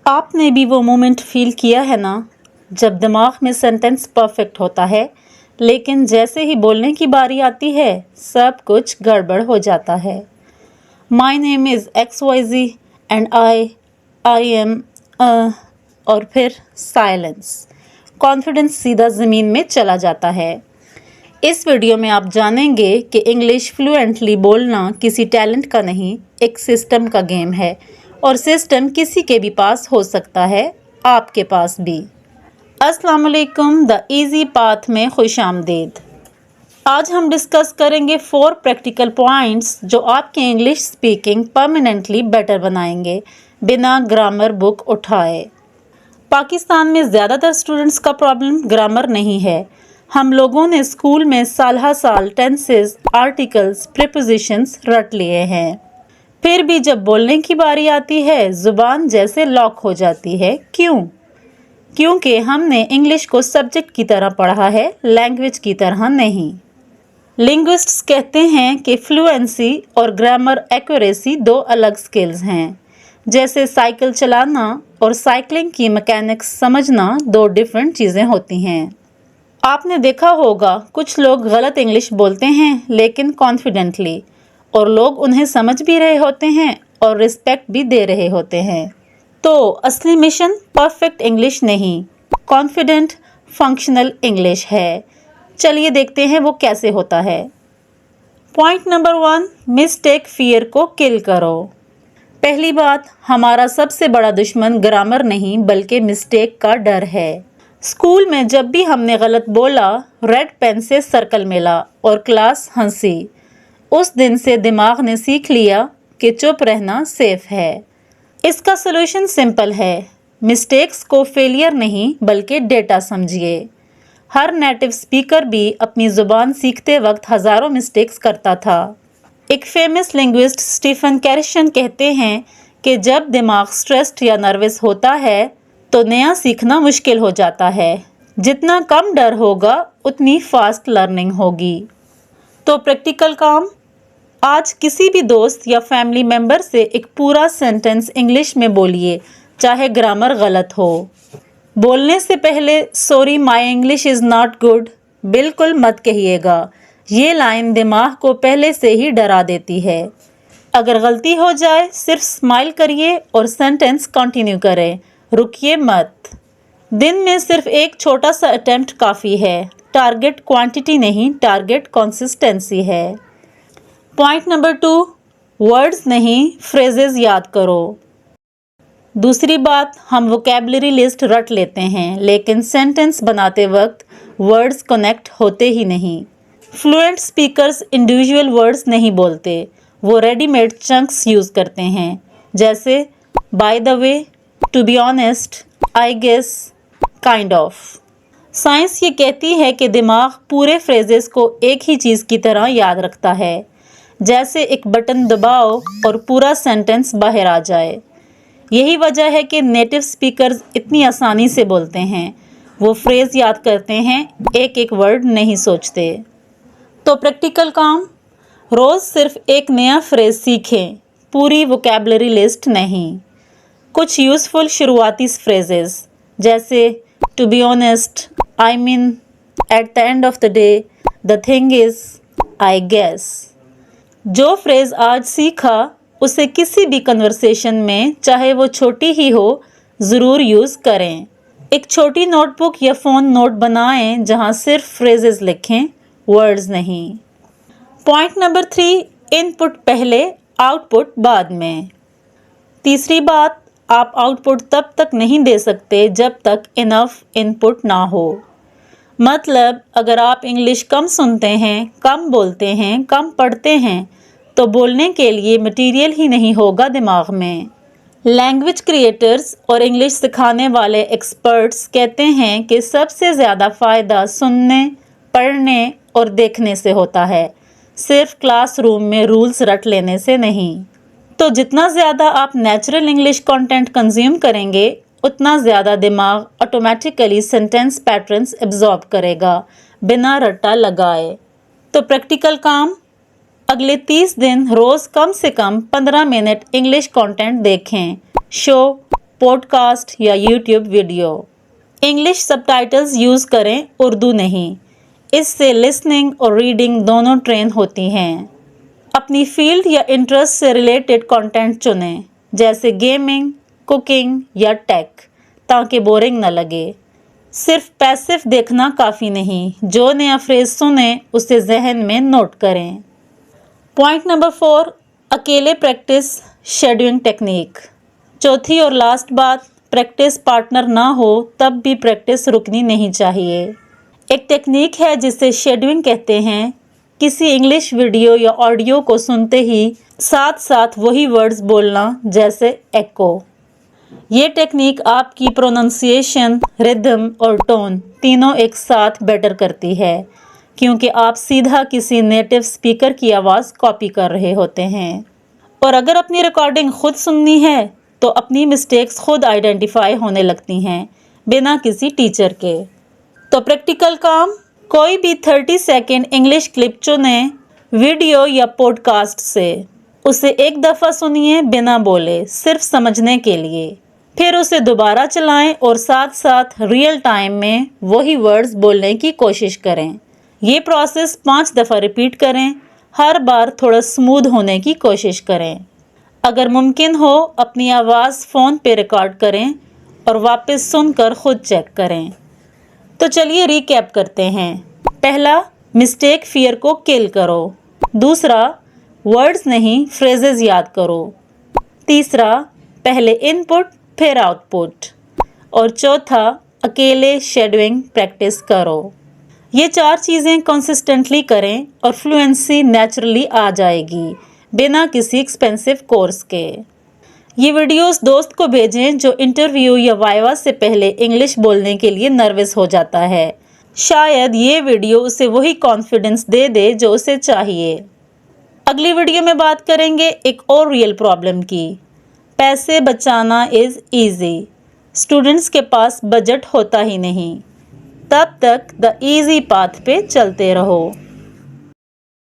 آپ نے بھی وہ مومنٹ فیل کیا ہے نا جب دماغ میں سینٹنس پرفیکٹ ہوتا ہے لیکن جیسے ہی بولنے کی باری آتی ہے سب کچھ گڑبڑ ہو جاتا ہے۔ My name is X Y Z and I am اور پھر سائلنس، کانفیڈنس سیدھا زمین میں چلا جاتا ہے۔ اس ویڈیو میں آپ جانیں گے کہ انگلش فلوئنٹلی بولنا کسی ٹیلنٹ کا نہیں، ایک سسٹم کا گیم ہے، اور سسٹم کسی کے بھی پاس ہو سکتا ہے، آپ کے پاس بھی۔ السلام علیکم، دا ایزی پاتھ میں خوش آمدید۔ آج ہم ڈسکس کریں گے 4 پریکٹیکل پوائنٹس جو آپ کی انگلش سپیکنگ پرماننٹلی بیٹر بنائیں گے بنا گرامر بک اٹھائے۔ پاکستان میں زیادہ تر اسٹوڈنٹس کا پرابلم گرامر نہیں ہے۔ ہم لوگوں نے اسکول میں سال ہر سال ٹینسز، آرٹیکلز، پریپوزیشنز رٹ لیے ہیں، پھر بھی جب بولنے کی باری آتی ہے زبان جیسے لاک ہو جاتی ہے۔ کیوں؟ کیونکہ ہم نے انگلش کو سبجیکٹ کی طرح پڑھا ہے، لینگویج کی طرح نہیں۔ لنگوسٹس کہتے ہیں کہ فلوئنسی اور گرامر ایکوریسی 2 الگ سکلز ہیں، جیسے سائیکل چلانا اور سائیکلنگ کی میکینکس سمجھنا 2 ڈیفرنٹ چیزیں ہوتی ہیں۔ آپ نے دیکھا ہوگا کچھ لوگ غلط انگلش بولتے ہیں لیکن کانفیڈنٹلی، اور لوگ انہیں سمجھ بھی رہے ہوتے ہیں اور رسپیکٹ بھی دے رہے ہوتے ہیں۔ تو اصلی مشن پرفیکٹ انگلش نہیں، کانفیڈنٹ فنکشنل انگلش ہے۔ چلیے دیکھتے ہیں وہ کیسے ہوتا ہے۔ پوائنٹ نمبر 1، مسٹیک فیئر کو کل کرو۔ پہلی بات، ہمارا سب سے بڑا دشمن گرامر نہیں بلکہ مسٹیک کا ڈر ہے۔ اسکول میں جب بھی ہم نے غلط بولا، ریڈ پین سے سرکل ملا اور کلاس ہنسی۔ اس دن سے دماغ نے سیکھ لیا کہ چپ رہنا سیف ہے۔ اس کا سولوشن سمپل ہے، مسٹیکس کو فیلئر نہیں بلکہ ڈیٹا سمجھیے۔ ہر نیٹو اسپیکر بھی اپنی زبان سیکھتے وقت ہزاروں مسٹیکس کرتا تھا۔ ایک فیمس لنگوسٹ اسٹیفن کیرشن کہتے ہیں کہ جب دماغ سٹریسڈ یا نروس ہوتا ہے تو نیا سیکھنا مشکل ہو جاتا ہے۔ جتنا کم ڈر ہوگا اتنی فاسٹ لرننگ ہوگی۔ تو پریکٹیکل کام، آج کسی بھی دوست یا فیملی ممبر سے ایک پورا سینٹنس انگلش میں بولیے، چاہے گرامر غلط ہو۔ بولنے سے پہلے sorry my English is not good بالکل مت کہیے گا، یہ لائن دماغ کو پہلے سے ہی ڈرا دیتی ہے۔ اگر غلطی ہو جائے صرف اسمائل کریے اور سینٹنس کنٹینیو کریں، رکیے مت۔ دن میں صرف ایک چھوٹا سا اٹیمپٹ کافی ہے، ٹارگٹ کوانٹٹی نہیں، ٹارگٹ کنسسٹنسی ہے۔ پوائنٹ نمبر 2، ورڈز نہیں فریزز یاد کرو۔ دوسری بات، ہم ووکیبلری لسٹ رٹ لیتے ہیں لیکن سینٹنس بناتے وقت ورڈز کنیکٹ ہوتے ہی نہیں۔ فلوئنٹ اسپیکرز انڈیویجول ورڈز نہیں بولتے، وہ ریڈی میڈ چنکس یوز کرتے ہیں، جیسے by the way, to be honest, I guess, kind of. Science یہ کہتی ہے کہ دماغ پورے فریزز کو ایک ہی چیز کی طرح یاد رکھتا ہے، جیسے ایک بٹن دباؤ اور پورا سینٹنس باہر آ جائے۔ یہی وجہ ہے کہ نیٹو اسپیکرز اتنی آسانی سے بولتے ہیں، وہ فریز یاد کرتے ہیں، ایک ایک ورڈ نہیں سوچتے۔ تو پریکٹیکل کام، روز صرف ایک نیا فریز سیکھیں، پوری ووکیبلری لسٹ نہیں۔ کچھ یوزفل شروعاتی فریزز جیسے to be honest, I mean, at the end of the day, the thing is, I guess. جو فریز آج سیکھا اسے کسی بھی کنورسیشن میں، چاہے وہ چھوٹی ہی ہو، ضرور یوز کریں۔ ایک چھوٹی نوٹ بک یا فون نوٹ بنائیں جہاں صرف فریزز لکھیں، ورڈز نہیں۔ پوائنٹ نمبر 3، ان پٹ پہلے، آؤٹ پٹ بعد میں۔ تیسری بات، آپ آؤٹ پٹ تب تک نہیں دے سکتے جب تک انف ان پٹ نہ ہو۔ مطلب اگر آپ انگلش کم سنتے ہیں، کم بولتے ہیں، کم پڑھتے ہیں تو بولنے کے لیے مٹیریل ہی نہیں ہوگا دماغ میں۔ لینگویج کریٹرز اور انگلش سکھانے والے ایکسپرٹس کہتے ہیں کہ سب سے زیادہ فائدہ سننے، پڑھنے اور دیکھنے سے ہوتا ہے، صرف کلاس روم میں رولز رٹ لینے سے نہیں۔ تو جتنا زیادہ آپ نیچرل انگلش کنٹینٹ کنزیوم کریں گے اتنا زیادہ دماغ آٹومیٹیکلی سینٹنس پیٹرنز ایبزارب کرے گا بنا رٹا لگائے۔ تو پریکٹیکل کام، اگلے 30 دن روز کم سے کم 15 منٹ انگلش کنٹینٹ دیکھیں، شو، پوڈ کاسٹ یا یوٹیوب ویڈیو۔ انگلش سب ٹائٹلز یوز کریں، اردو نہیں۔ اس سے لسننگ اور ریڈنگ دونوں ٹرین ہوتی ہیں۔ اپنی فیلڈ یا انٹرسٹ سے ریلیٹڈ کنٹینٹ چنیں، جیسے گیمنگ، کوکنگ یا ٹیک، تاکہ بورنگ نہ لگے۔ صرف پیسو دیکھنا کافی نہیں، جو نیا فریز سنیں اسے ذہن میں نوٹ کریں۔ پوائنٹ نمبر 4، اکیلے پریکٹس شیڈولنگ ٹیکنیک۔ چوتھی اور لاسٹ بات، پریکٹس پارٹنر نہ ہو تب بھی پریکٹس رکنی نہیں چاہیے۔ ایک ٹیکنیک ہے جسے شیڈولنگ کہتے ہیں۔ کسی انگلش ویڈیو یا آڈیو کو سنتے ہی ساتھ ساتھ وہی ورڈز بولنا، جیسے ایکو۔ یہ ٹیکنیک آپ کی پروننسیشن، ردم اور ٹون تینوں ایک ساتھ بیٹر کرتی ہے، کیونکہ آپ سیدھا کسی نیٹو اسپیکر کی آواز کاپی کر رہے ہوتے ہیں۔ اور اگر اپنی ریکارڈنگ خود سننی ہے تو اپنی مسٹیکس خود آئیڈینٹیفائی ہونے لگتی ہیں، بنا کسی ٹیچر کے۔ تو پریکٹیکل کام، کوئی بھی 30 سیکنڈ انگلش کلپ چنیں ویڈیو یا پوڈ کاسٹ سے۔ اسے ایک دفعہ سنیے بنا بولے، صرف سمجھنے کے لیے۔ پھر اسے دوبارہ چلائیں اور ساتھ ساتھ ریئل ٹائم میں وہی ورڈز بولنے کی کوشش کریں۔ یہ پروسیس 5 دفعہ ریپیٹ کریں، ہر بار تھوڑا سموتھ ہونے کی کوشش کریں۔ اگر ممکن ہو اپنی آواز فون پہ ریکارڈ کریں اور واپس سن کر خود چیک کریں۔ تو چلیے ریکیپ کرتے ہیں۔ پہلا، مسٹیک فیئر کو کل کرو۔ دوسرا، ورڈز نہیں فریزز یاد کرو۔ تیسرا، پہلے ان پٹ پھر آؤٹ پٹ۔ اور چوتھا، اکیلے شیڈولنگ پریکٹس کرو۔ یہ 4 چیزیں کنسسٹنٹلی کریں اور فلوئنسی نیچرلی آ جائے گی، بنا کسی ایکسپینسو کورس کے۔ یہ ویڈیوز دوست کو بھیجیں جو انٹرویو یا وائوا سے پہلے انگلش بولنے کے لیے نروس ہو جاتا ہے۔ شاید یہ ویڈیو اسے وہی کانفیڈنس دے دے جو اسے چاہیے۔ اگلی ویڈیو میں بات کریں گے ایک اور ریئل پرابلم کی۔ پیسے بچانا از ایزی۔ اسٹوڈنٹس کے پاس بجٹ ہوتا ہی نہیں۔ تب تک دا ایزی پاتھ پہ چلتے رہو۔